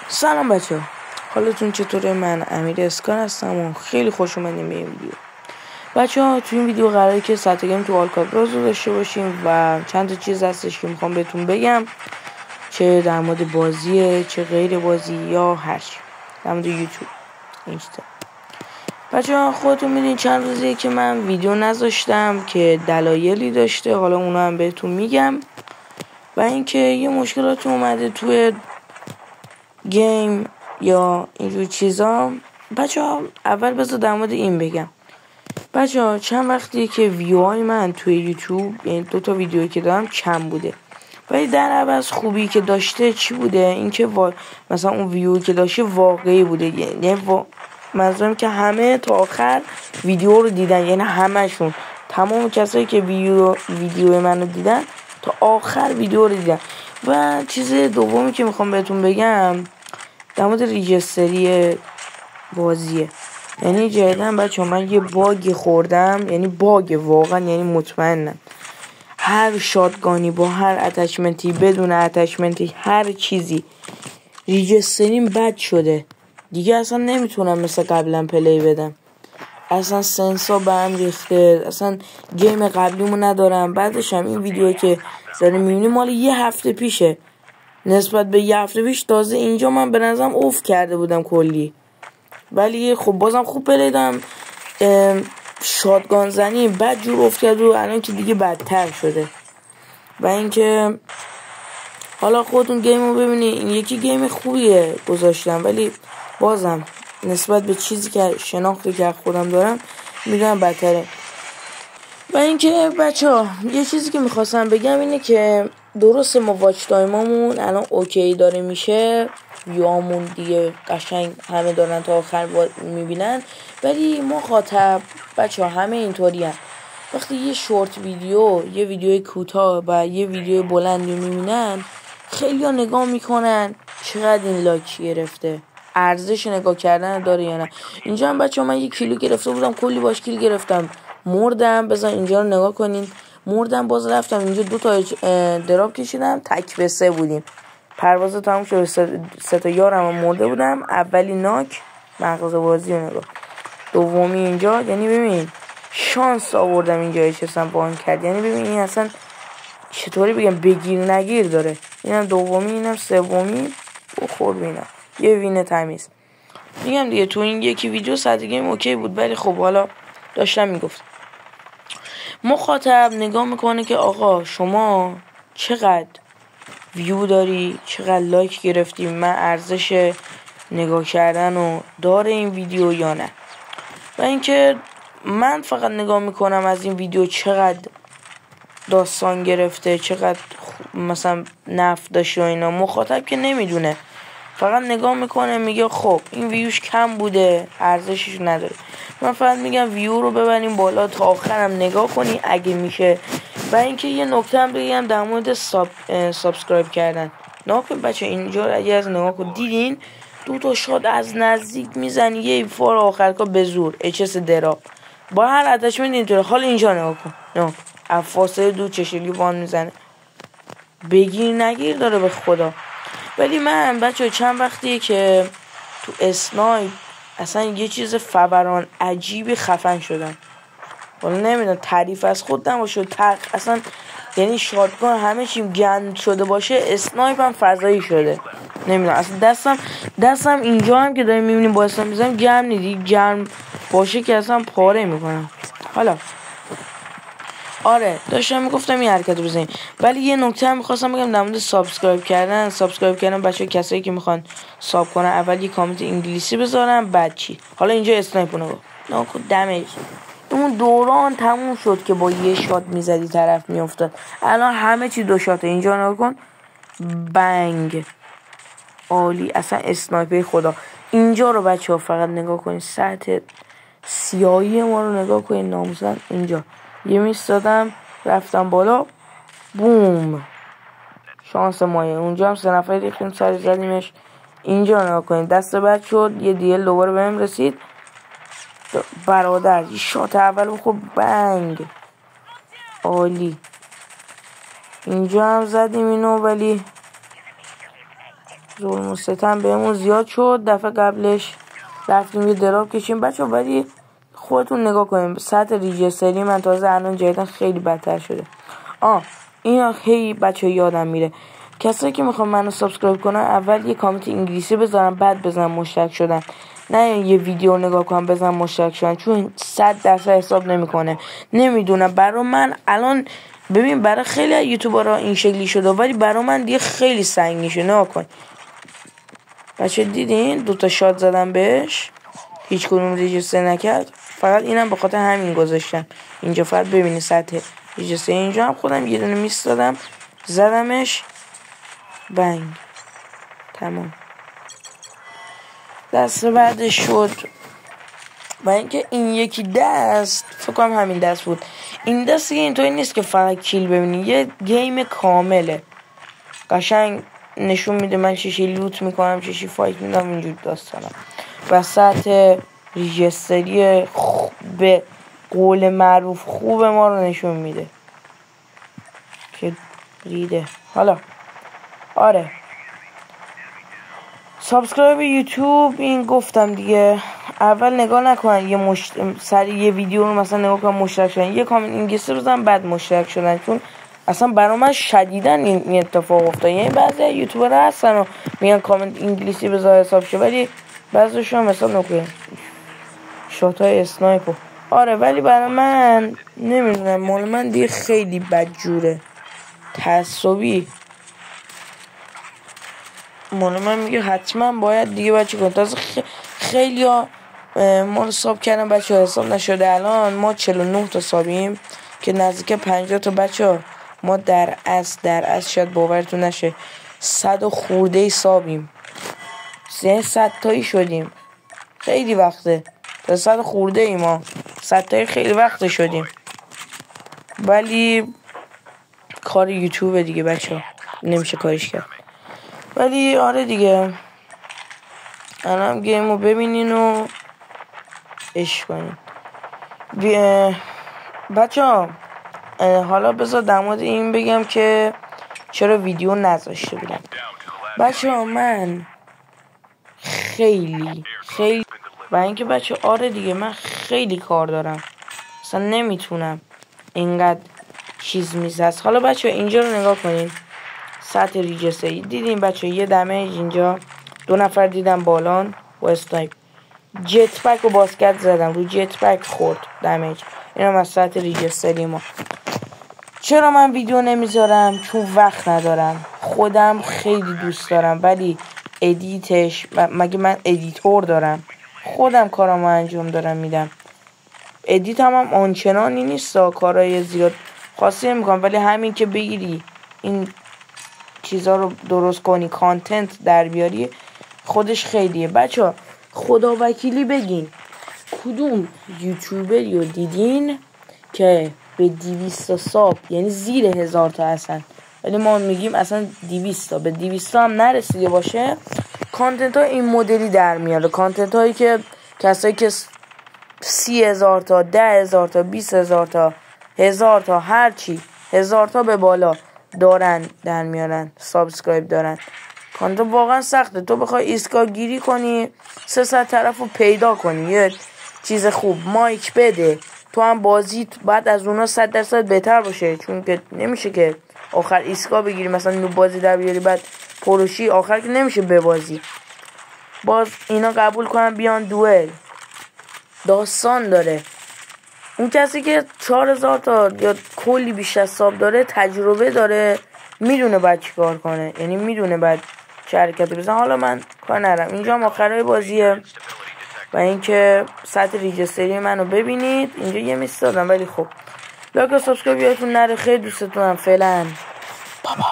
سلام بچه ها، حالتون چطوره؟ من امیر اسکان هستم و خیلی خوش اومدیم به این ویدیو. بچه ها تو این ویدیو قراره که سطح گیم تو آلکاتراز رو داشته باشیم و چند تا چیز هستش که میخوام بهتون بگم، چه در مورد بازیه چه غیر بازی یا هر چی در مورد یوتیوب اینستا. بچه ها خودتون میدین چند روزیه که من ویدیو نذاشتم که دلایلی داشته، حالا اونا هم بهتون میگم. و اینکه یه مشکلاتی اومده توی گیم یا اینجور چیزا. بچه ها اول بذار در مورد این بگم. بچه ها چند وقتی که ویوهای من توی یوتیوب، یعنی 2 ویدیویی که دارم کم بوده، ولی در عوض خوبی که داشته چی بوده؟ اینکه مثلا اون ویویی که داشته واقعی بوده، یعنی منظورم که همه تا آخر ویدیو رو دیدن، یعنی همشون، تمام کسایی که ویدیو منو دیدن تا آخر ویدیو رو دیدن. و چیز دومی که میخوام بهتون بگم در مورد ریجستری بازیه. یعنی جدیدن بچه من یه باگی خوردم، یعنی باگ واقعا، یعنی مطمئنم هر شاتگانی با هر اتچمنتی بدون اتچمنتی هر چیزی ریجستریم بد شده دیگه. اصلا نمیتونم مثل قبلا پلی بدم، اصلا سنسا به هم ریخته، اصلا گیم قبلیمو ندارم. بعدش هم این ویدیو که داریم میبینیم مال یه هفته پیشه، نسبت به یه هفته پیش تازه اینجا من به نظرم اوف کرده بودم کلی، ولی خب بازم خوب پلیدم. شاتگان زنی بد جور افت کرد و الان که دیگه بدتر شده. و اینکه حالا خودتون گیم رو ببینید، این یکی گیم خوبیه گذاشتم، ولی بازم نسبت به چیزی که شناختی که خودم دارم میدونم بدتره. و اینکه بچه ها یه چیزی که میخواستم بگم اینه که درسته ما واچ تایممون الان اوکی داره میشه، ویوامون دیگه قشنگ همه دارن تا آخر میبینن، ولی مخاطب بچه ها همه اینطوری هست. وقتی یه شورت ویدیو، یه ویدیو کوتاه و یه ویدیو بلندی میبینن، خیلی ها نگاه میکنن چقدر این لایک گرفته، ارزش نگاه کردن داره یا نه. اینجا هم بچه ها من 1 کیلو گرفته بودم، کلی باش کیل گرفتم، مردم. بذار اینجا رو نگاه کنین، مردم. باز رفتم اینجا 2 تا دراپ کشیدم، تک به 3 بودیم. پرواز تموم شد، 3 تا یارم مرده بودم. اولی ناک، مغز بازی رو نگاه. دومی اینجا، یعنی ببین شانس آوردم اینجا اچسم بان کرد. یعنی ببین این اصلا چطوری بگم، بگیر نگیر داره. اینم دومی، اینم سومی. بخور بینم یه وینه تمیز. میگم دیگه تو این یکی ویدیو سطح گیم اوکی بود، ولی خب حالا داشتم میگفتم مخاطب نگاه میکنه که آقا شما چقدر ویو داری، چقدر لایک گرفتی، من ارزش نگاه کردن و داره این ویدیو یا نه. و اینکه من فقط نگاه میکنم از این ویدیو چقدر داستان گرفته، چقدر مثلا نفع داشته و اینا. مخاطب که نمیدونه، فقط نگاه میکنه میگه خب این ویوش کم بوده، ارزشش نداره. من فقط میگم ویو رو ببریم بالا، تا آخرم نگاه کنی اگه میشه. و اینکه یه نکته هم بگم در مورد سابسکرایب کردن. نگاه کن بچه اینجا اگه از نگاه کن، دیدین 2 تا شات از نزدیک میزنی، یه فار آخر که به زور اچس دراب با هر اتچمنت اینطوره. حالا اینجا نگاه کن، نه افاسه دو چشلی وان میزنه، بگیر نگیر داره به خدا. ولی من بچه چند وقتیه که تو اسنایپ اصلا یه چیز فوران عجیبی خفن شدم. حالا نمیدونم تعریف از خود نباشه، اصلا یعنی شاتگان همه چیم گند شده باشه، اسنایپ هم فضایی شده. نمیدونم اصلا دستم اینجا هم که داریم میبینیم با اسنایپ میزنم گرم نیدی، گرم باشه که اصلا پاره میکنم. حالا آره داشتم میگفتم این حرکت رو بزنیم، ولی یه نکته هم میخواستم بگم در مورد سابسکرایب کردن. بچه کسایی که میخوان ساب کنن اول یه کامنت انگلیسی بذارن، بعد چی. حالا اینجا اسنایپ رو نگاه دمیج، اون دوران تموم شد که با یه شات میزدی طرف میافتاد، الان همه چی 2 شاته. اینجا نگاه کن، بنگ، عالی، اصلا اسنایپر خدا. اینجا رو بچه ها فقط نگاه کنید، سطح سیاهی ما رو نگاه کنید ناموسن. اینجا یه میستادم رفتم بالا، بوم، شانس مایه. اونجا هم 3 نفر ریختیم سر زدیمش. اینجا نگاه کنید، دست بعد شد یه دیل دوباره بهم رسید، برادر یه شات اول بخور، بنگ، عالی. اینجا هم زدیم اینو، ولی ظلم و ستم بهمون زیاد شد. دفعه قبلش رفتیم یه دراب کشیم بچه، ولی خودتون نگاه کنیم سطح ریجستری من تازه الان جدیدن خیلی بدتر شده. اینا هی بچه یادم میره، کسایی که میخوام منو سابسکرایب کنن اول یه کامنت انگلیسی بذارم بعد بزنم مشترک شدن، نه یه ویدیو نگاه کنم بزنم مشترک شدن، چون 100% حساب نمیکنه. نمیدونم برا من الان ببین برای خیلی از یوتیوبرها این شکلی شده، ولی برا من دیگه خیلی سنگین شده. نگاه کن بچه، دیدین 2 تا شات زدم بهش هیچ کدوم ریجستر نکرد، فقط اینم به خاطر همین گذاشتم اینجا. فقط ببینید سطح ریجستر اینجا هم خودم یه دونه میس دادم زدمش بنگ تمام. دست بعدش شد و اینکه این یکی دست فکر کنم همین دست بود. این دست دیگه اینطوری نیست که فقط کیل ببینی، یه گیم کامله قشنگ نشون میده من چیشی لوت میکنم چیشی فایت میدم اینجور داستانم. و سطح ریجستری به قول معروف خوب ما رو نشون میده که ریده. حالا آره سابسکرایب یوتیوب این گفتم دیگه، اول نگاه نکنن یه ویدیو رو مثلا نگاه کنن مشترک شدن، یه کامنت انگلیسی بزنن بعد مشترک شدن، چون اصلا برای من شدیدن این اتفاق افتاد. یعنی بعضی یوتیوبرها هستن و میگن کامنت انگلیسی بذار حساب شه، ولی بعضیشون حساب نکنه شاتای اسنایپر. آره ولی برای من نمیدونم مال من دیگه خیلی بدجوره تعصبی. مال من میگه حتما باید دیگه بچه کن. تازه خیلی ها ما رو ساب کردن بچه ها، حساب نشده. الان ما 49 تا سابیم که نزدیک 50 تا بچه ها. ما در اصل شاید باورتون نشه 100 خورده سابیم، 100 تایی شدیم. خیلی وقته تا 100 خورده ای ما 100 تایی خیلی وقته شدیم، ولی کار یوتیوب دیگه بچه ها نمیشه کارش کرد. ولی آره دیگه الان گیمو ببینین و عشق کنین بچه ها. حالا بذار در مورد این بگم که چرا ویدیو نذاشته بودم. بچه ها من خیلی و اینکه بچه آره دیگه من خیلی کار دارم، اصلا نمیتونم اینقدر چیز میزد. حالا بچه اینجا رو نگاه کنین سطح ریجستری دیدین بچه، یه دمیج اینجا 2 نفر دیدم بالان و اسنایپ جت پک و باسکت زدم رو جت پک خورد دمیج. این هم از سطح ریجستری ما. چرا من ویدیو نمیذارم؟ چون وقت ندارم. خودم خیلی دوست دارم ولی ادیتش مگه من ادیتور دارم؟ خودم کارامو انجام دارم میدم. ادیت هم آنچنانی نیست، کارای زیاد خاصی نمیکنم، ولی همین که بگیری این چیزا رو درست کنی کانتنت در بیاری خودش خیلیه. بچه خدا وکیلی بگین کدوم یوتیوبری رو دیدین که به 200 تا ساب یعنی زیر 1000 تا هستن، ولی ما میگیم اصلا 200 تا به 200 تا هم نرسیده باشه. کانتنت ها این مدلی در میاره، کانتنت هایی که کسایی که 30,000 تا 10,000 تا 20,000 تا 1000 تا هرچی 1000 تا به بالا دارن در میارن سابسکرایب دارن. کانتنت واقعا سخته، تو بخوای ایسکا گیری کنی 300 طرف رو پیدا کنی یه چیز خوب مایک بده، تو هم بازی بعد از اونا 100% بهتر باشه، چون که نمیشه که آخر ایسکا بگیری مثلا نو بازی در بیاری بعد پروشی آخر که نمیشه ببازی. باز اینا قبول کنن بیان دوئل داستان داره. اون کسی که 4000 تا یا کلی بیشتر ساب داره تجربه داره، میدونه باید چی کار کنه، یعنی میدونه باید چه حرکتی بزنه. حالا من کار ندارم، اینجا هم آخرای بازیه و اینکه سطح ریجستری منو ببینید. اینجا یه میس دادم ولی خب لایک و سابسکرایب یادتون نره. خیلی دوستتونم. فعلا بابا.